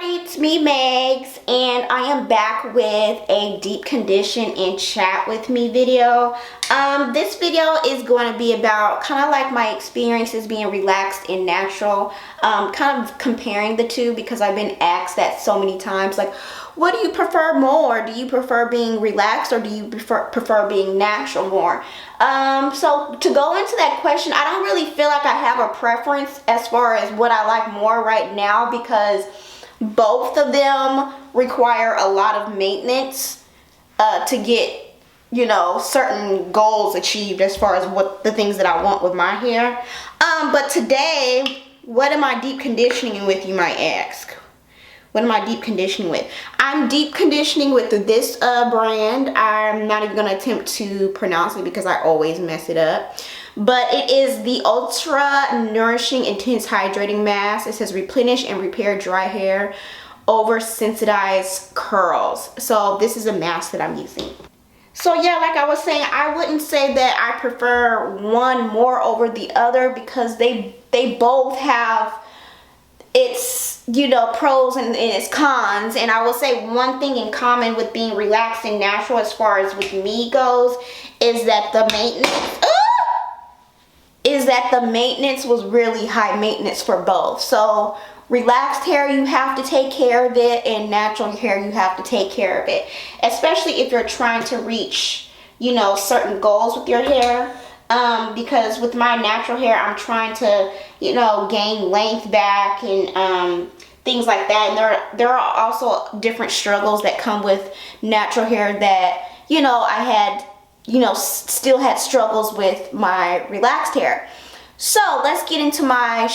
It's me, Megs, and I am back with a deep condition and chat with me video. This video is going to be about kind of like my experiences being relaxed and natural, kind of comparing the two because I've been asked that so many times, like, what do you prefer more? Do you prefer being relaxed or do you prefer being natural more? So to go into that question, I don't really feel like I have a preference as far as what I like more right now because both of them require a lot of maintenance to get, you know, certain goals achieved as far as what the things that I want with my hair. But today, what am I deep conditioning with, you might ask? What am I deep conditioning with? I'm deep conditioning with this brand. I'm not even going to attempt to pronounce it because I always mess it up. But it is the Ultra-Nourishing Intense Hydrating Mask. It says replenish and repair dry hair over sensitized curls. So this is a mask that I'm using. So yeah, like I was saying, I wouldn't say that I prefer one more over the other because they both have its, you know, pros and its cons. And I will say one thing in common with being relaxed and natural as far as with me goes is that the maintenance was really high maintenance for both. So relaxed hair, you have to take care of it, and natural hair, you have to take care of it, especially if you're trying to reach, you know, certain goals with your hair. Because with my natural hair, I'm trying to, you know, gain length back and things like that. And there are also different struggles that come with natural hair that, you know, I had, you know, still had struggles with my relaxed hair. So let's get into my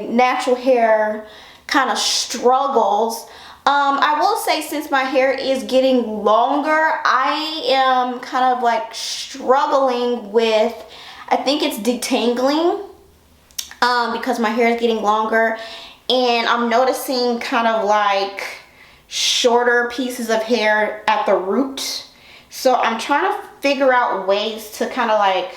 natural hair kind of struggles. I will say, since my hair is getting longer, I am kind of like struggling with, I think it's detangling, because my hair is getting longer and I'm noticing kind of like shorter pieces of hair at the root. So I'm trying to figure out ways to kind of like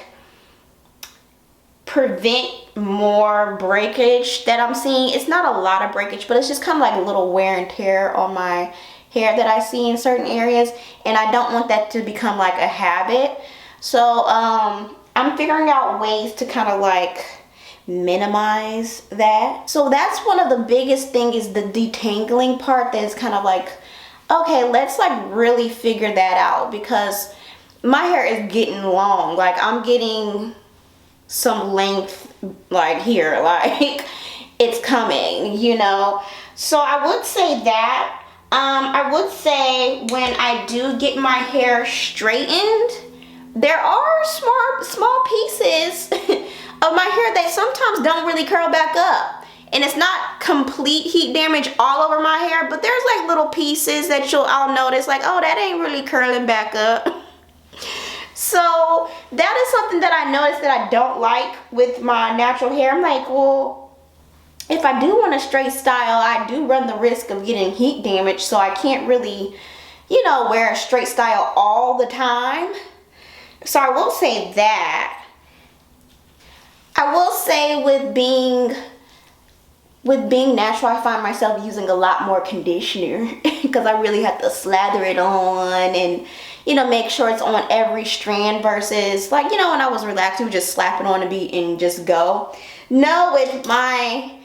prevent more breakage that I'm seeing. It's not a lot of breakage, but it's just kind of like a little wear and tear on my hair that I see in certain areas, and I don't want that to become like a habit. So I'm figuring out ways to kind of like minimize that. So that's one of the biggest thing, is the detangling part. That is kind of like, okay, let's like really figure that out, because my hair is getting long. Like I'm getting some length like here, like it's coming, you know. So I would say that I would say when I do get my hair straightened, there are small pieces of my hair that sometimes don't really curl back up, and it's not complete heat damage all over my hair, but there's like little pieces that I'll notice, like, oh, that ain't really curling back up. So that is something that I noticed that I don't like with my natural hair. I'm like, well, if I do want a straight style, I do run the risk of getting heat damage, so I can't really, you know, wear a straight style all the time. So I will say that. I will say with being natural, I find myself using a lot more conditioner because I really have to slather it on and, you know, make sure it's on every strand versus, like, you know, when I was relaxed, you would just slap it on and just go. No, with my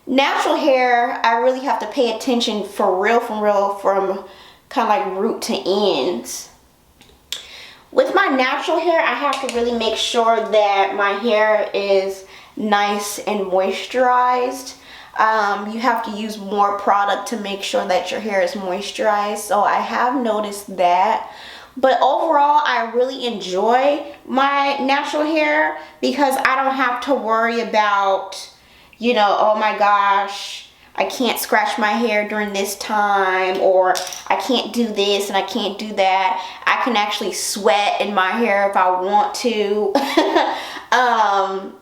natural hair, I really have to pay attention for real, from kind of like root to ends. With my natural hair, I have to really make sure that my hair is nice and moisturized. You have to use more product to make sure that your hair is moisturized. So I have noticed that. But overall, I really enjoy my natural hair because I don't have to worry about, you know, oh my gosh, I can't scratch my hair during this time, or I can't do this and I can't do that. I can actually sweat in my hair if I want to.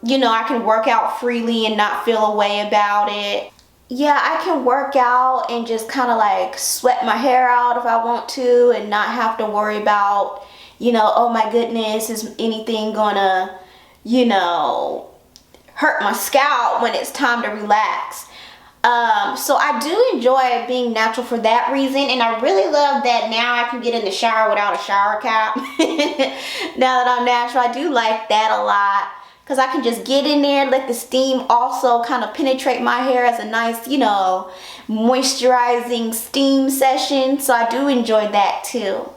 You know, I can work out freely and not feel a way about it. Yeah, I can work out and just kind of like sweat my hair out if I want to and not have to worry about, you know, oh my goodness, is anything gonna, you know, hurt my scalp when it's time to relax. So I do enjoy being natural for that reason, and I really love that now I can get in the shower without a shower cap. Now that I'm natural, I do like that a lot, because I can just get in there, let the steam also kind of penetrate my hair as a nice, you know, moisturizing steam session. So I do enjoy that too.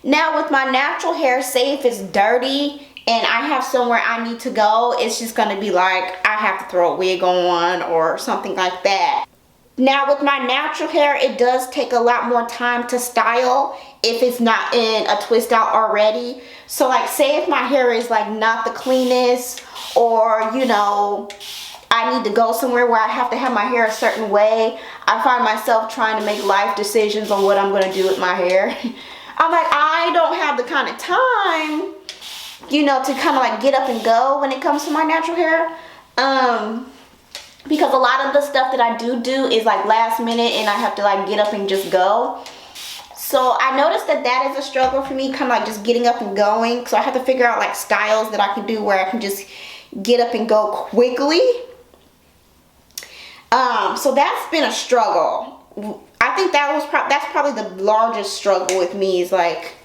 Now with my natural hair, say if it's dirty and I have somewhere I need to go, it's just gonna be like I have to throw a wig on or something like that. Now with my natural hair, it does take a lot more time to style if it's not in a twist out already. So like say if my hair is like not the cleanest, or you know, I need to go somewhere where I have to have my hair a certain way, I find myself trying to make life decisions on what I'm gonna do with my hair. I'm like, I don't have the kind of time, you know, to kind of like get up and go when it comes to my natural hair. Because a lot of the stuff that I do is like last minute and I have to like get up and just go. So I noticed that that is a struggle for me, kind of like just getting up and going. So I have to figure out like styles that I can do where I can just get up and go quickly. So that's been a struggle. I think that's probably the largest struggle with me, is like,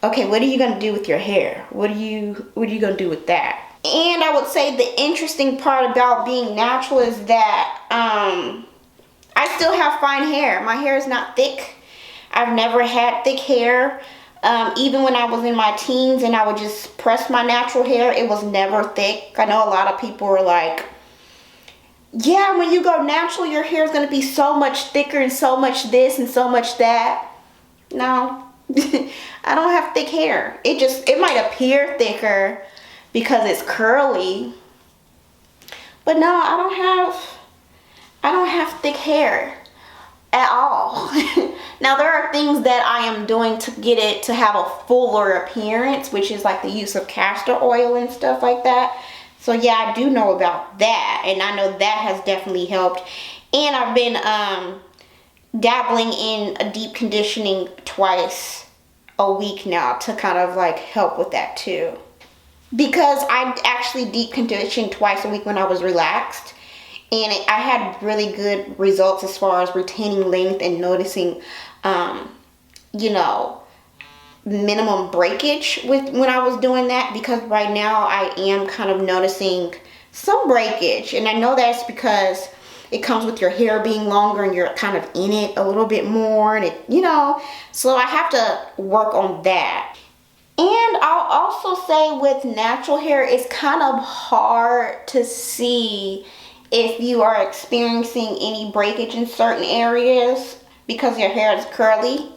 okay, what are you gonna do with your hair? What are you gonna do with that? And I would say the interesting part about being natural is that I still have fine hair. My hair is not thick. I've never had thick hair. Even when I was in my teens and I would just press my natural hair, it was never thick. I know a lot of people are like, yeah, when you go natural, your hair is going to be so much thicker and so much this and so much that. No, I don't have thick hair. It might appear thicker because it's curly, but no, I don't have thick hair at all. Now there are things that I am doing to get it to have a fuller appearance, which is like the use of castor oil and stuff like that. So yeah, I do know about that, and I know that has definitely helped. And I've been dabbling in a deep conditioning twice a week now to kind of like help with that too. Because I actually deep conditioned twice a week when I was relaxed, and I had really good results as far as retaining length and noticing, you know, minimum breakage when I was doing that. Because right now I am kind of noticing some breakage, and I know that's because it comes with your hair being longer and you're kind of in it a little bit more, and it, you know, so I have to work on that. And I'll also say with natural hair, it's kind of hard to see if you are experiencing any breakage in certain areas because your hair is curly.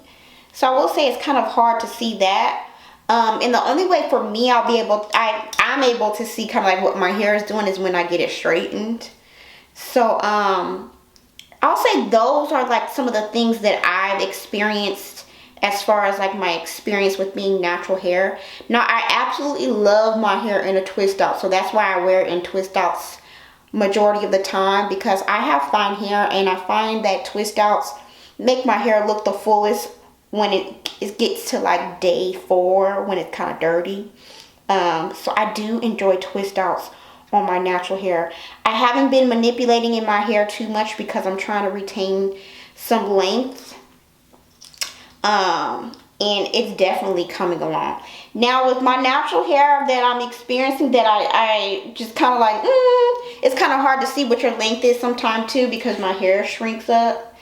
So I will say it's kind of hard to see that. And the only way for me I'm able to see kind of like what my hair is doing is when I get it straightened. So I'll say those are like some of the things that I've experienced as far as like my experience with being natural hair. Now I absolutely love my hair in a twist out, so that's why I wear it in twist outs majority of the time, because I have fine hair and I find that twist outs make my hair look the fullest when it gets to like day 4, when it's kind of dirty. So I do enjoy twist outs on my natural hair. I haven't been manipulating in my hair too much because I'm trying to retain some length. And it's definitely coming along. Now with my natural hair that I'm experiencing, that I just kind of like, it's kind of hard to see what your length is sometimes too, because my hair shrinks up.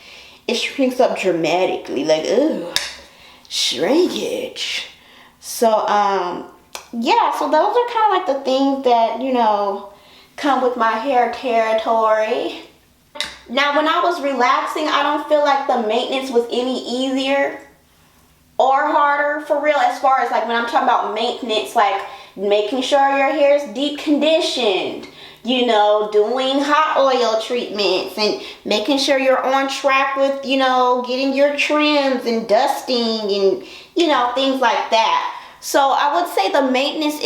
It shrinks up dramatically, like, ooh, shrinkage. So, yeah, so those are kind of like the things that, you know, come with my hair territory. Now, when I was relaxing, I don't feel like the maintenance was any easier or harder, for real, as far as like when I'm talking about maintenance, like making sure your hair is deep conditioned, you know, doing hot oil treatments and making sure you're on track with, you know, getting your trims and dusting and, you know, things like that. So I would say the maintenance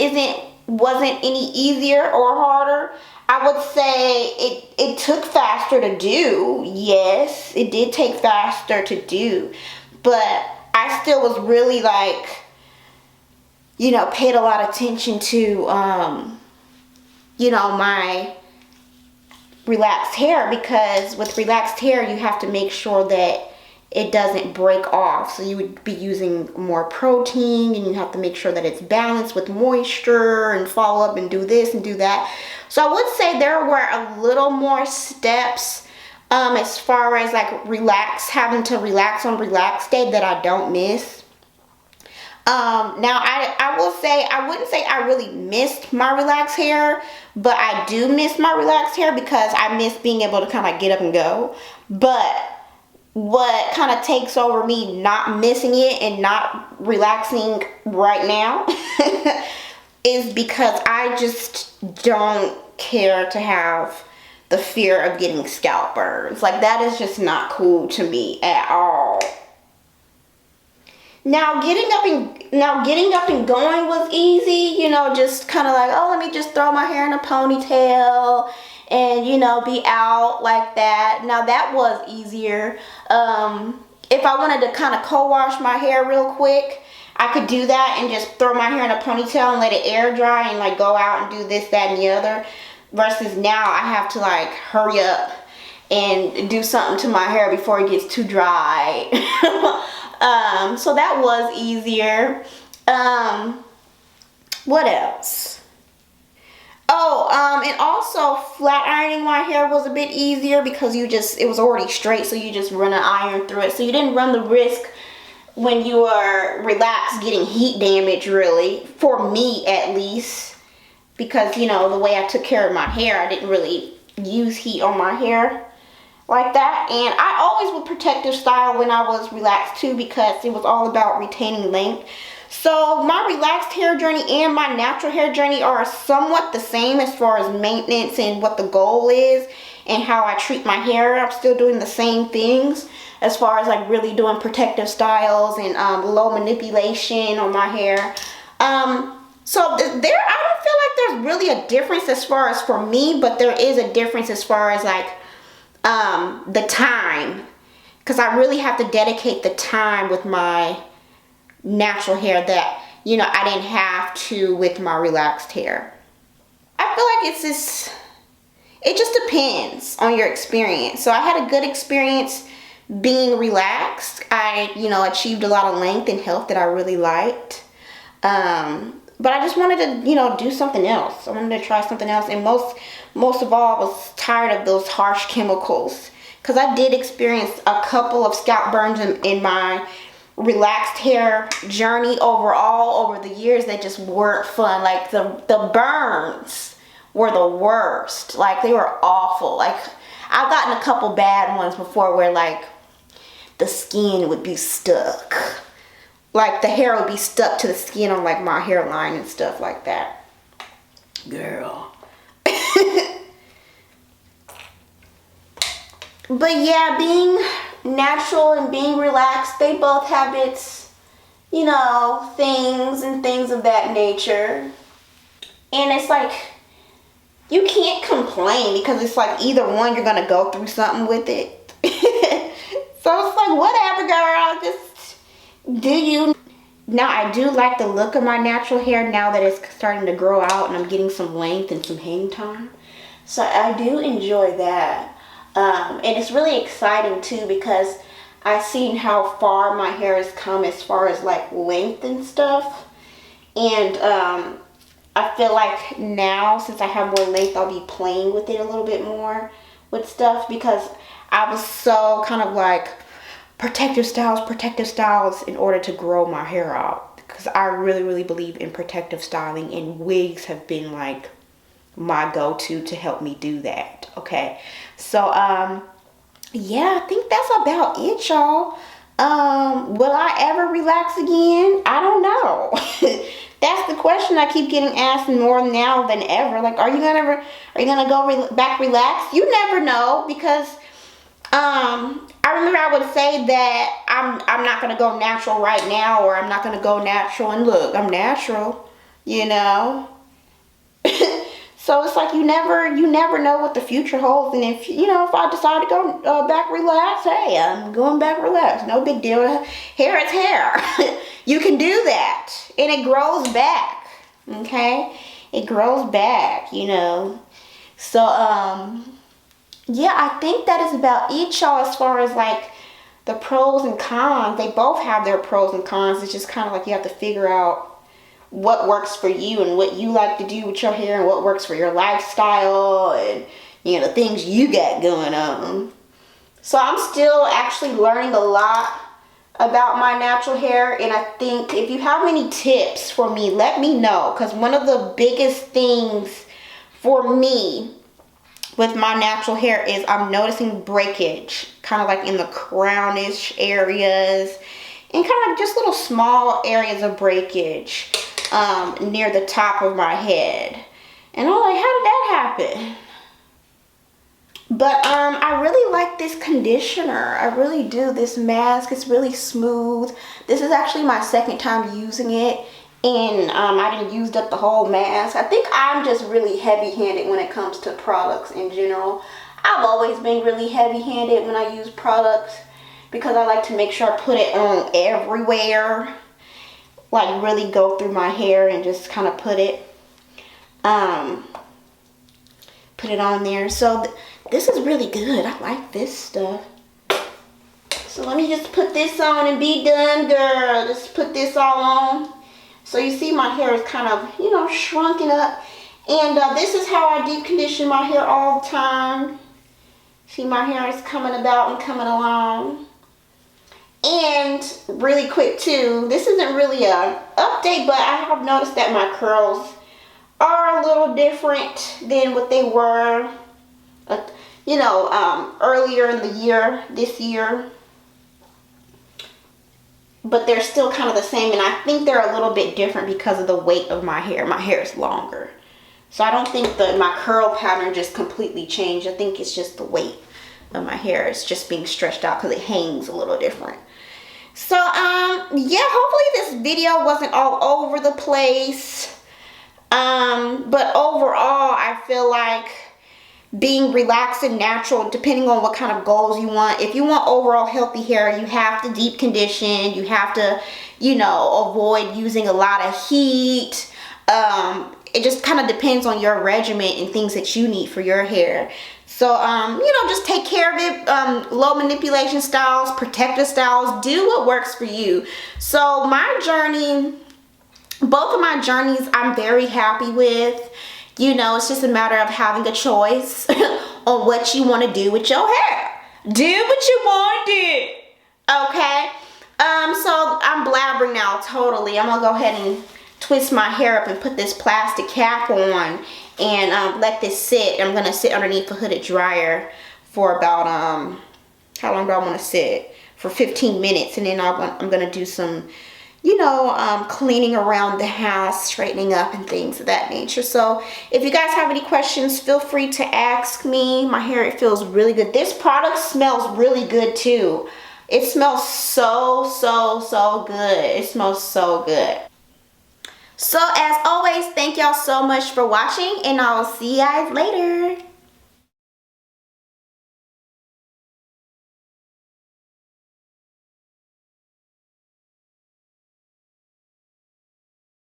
wasn't any easier or harder. I would say it took faster to do. Yes, it did take faster to do, but I still was really like, you know, paid a lot of attention to, you know, my relaxed hair, because with relaxed hair you have to make sure that it doesn't break off. So you would be using more protein, and you have to make sure that it's balanced with moisture, and follow up and do this and do that. So I would say there were a little more steps as far as like having to relax on relax day that I don't miss. Now I will say, I wouldn't say I really missed my relaxed hair, but I do miss my relaxed hair because I miss being able to kind of get up and go. But what kind of takes over me not missing it and not relaxing right now is because I just don't care to have the fear of getting scalp burns. Like, that is just not cool to me at all. Now getting up and going was easy, you know, just kind of like, oh, let me just throw my hair in a ponytail and, you know, be out like that. Now that was easier. If I wanted to kind of co-wash my hair real quick, I could do that and just throw my hair in a ponytail and let it air dry and like go out and do this, that, and the other. Versus now I have to like hurry up and do something to my hair before it gets too dry. So that was easier. What else? Oh, and also flat ironing my hair was a bit easier because it was already straight, so you just run an iron through it. So you didn't run the risk when you were relaxed getting heat damage, really, for me at least. Because, you know, the way I took care of my hair, I didn't really use heat on my hair like that. And I always would protective style when I was relaxed too, because it was all about retaining length. So my relaxed hair journey and my natural hair journey are somewhat the same as far as maintenance and what the goal is and how I treat my hair. I'm still doing the same things as far as like really doing protective styles and low manipulation on my hair. So I don't feel like there's really a difference as far as for me, but there is a difference as far as like the time, because I really have to dedicate the time with my natural hair that, you know, I didn't have to with my relaxed hair. I feel like it just depends on your experience. So I had a good experience being relaxed. I, you know, achieved a lot of length and health that I really liked. But I just wanted to, you know, do something else. I wanted to try something else. And most of all, I was tired of those harsh chemicals. Because I did experience a couple of scalp burns in my relaxed hair journey overall over the years that just weren't fun. Like the burns were the worst. Like, they were awful. Like, I've gotten a couple bad ones before where like the skin would be stuck. Like, the hair would be stuck to the skin on like my hairline and stuff like that. Girl. But yeah, being natural and being relaxed, they both have its, you know, things and things of that nature. And it's like, you can't complain because it's like either one, you're going to go through something with it. So it's like, whatever, girl, just do you. Now, I do like the look of my natural hair now that it's starting to grow out and I'm getting some length and some hang time. So I do enjoy that. And it's really exciting too, because I've seen how far my hair has come as far as like length and stuff. And I feel like now, since I have more length, I'll be playing with it a little bit more with stuff, because I was so kind of like protective styles in order to grow my hair out, because I really, really believe in protective styling, and wigs have been like my go-to to help me do that. Okay, so yeah, I think that's about it, y'all. Will I ever relax again? I don't know. That's the question I keep getting asked more now than ever. Like, are you gonna go back relax? You never know, because I remember I would say that I'm not gonna go natural right now, or I'm not gonna go natural, and look, I'm natural, you know. So it's like you never know what the future holds. And if I decide to go back relax, hey, I'm going back relax. No big deal. Hair is hair. You can do that, and it grows back. Okay, it grows back. You know. So yeah, I think that is about it, y'all, as far as like the pros and cons. They both have their pros and cons. It's just kind of like you have to figure out what works for you and what you like to do with your hair and what works for your lifestyle and, you know, the things you got going on. So I'm still actually learning a lot about my natural hair, and I think if you have any tips for me, let me know, because one of the biggest things for me with my natural hair is I'm noticing breakage, kind of like in the crownish areas and kind of like just little small areas of breakage near the top of my head. And I'm like, how did that happen? But I really like this conditioner. I really do. This mask, it's really smooth. This is actually my second time using it, and I didn't use up the whole mask. I think I'm just really heavy-handed when it comes to products in general. I've always been really heavy-handed when I use products because I like to make sure I put it on everywhere. Like really go through my hair and just kind of put it on there. So this is really good. I like this stuff. So let me just put this on and be done, girl. Just put this all on. So you see my hair is kind of, you know, shrunken up. And this is how I deep condition my hair all the time. See, my hair is coming about and coming along. And really quick too, this isn't really a update, but I have noticed that my curls are a little different than what they were, you know, earlier in the year, this year. But they're still kind of the same, and I think they're a little bit different because of the weight of my hair. My hair is longer. So I don't think my curl pattern just completely changed. I think it's just the weight of my hair. It's just being stretched out because it hangs a little different. So, yeah, hopefully this video wasn't all over the place. But overall, I feel like being relaxed and natural, depending on what kind of goals you want. If you want overall healthy hair, you have to deep condition. You have to, you know, avoid using a lot of heat. It just kind of depends on your regimen and things that you need for your hair. So, you know, just take care of it. Low manipulation styles, protective styles, do what works for you. So my journey, both of my journeys, I'm very happy with. You know, it's just a matter of having a choice on what you want to do with your hair. Do what you want to do. Okay? So I'm blabbering now, totally. I'm going to go ahead and twist my hair up and put this plastic cap on and let this sit. I'm going to sit underneath the hooded dryer for about, how long do I want to sit? For 15 minutes. And then I'm going to do some, you know, cleaning around the house, straightening up and things of that nature. So if you guys have any questions, feel free to ask me. My hair, it feels really good. This product smells really good too. It smells so good. It smells so good. So as always, thank y'all so much for watching, and I'll see you guys later.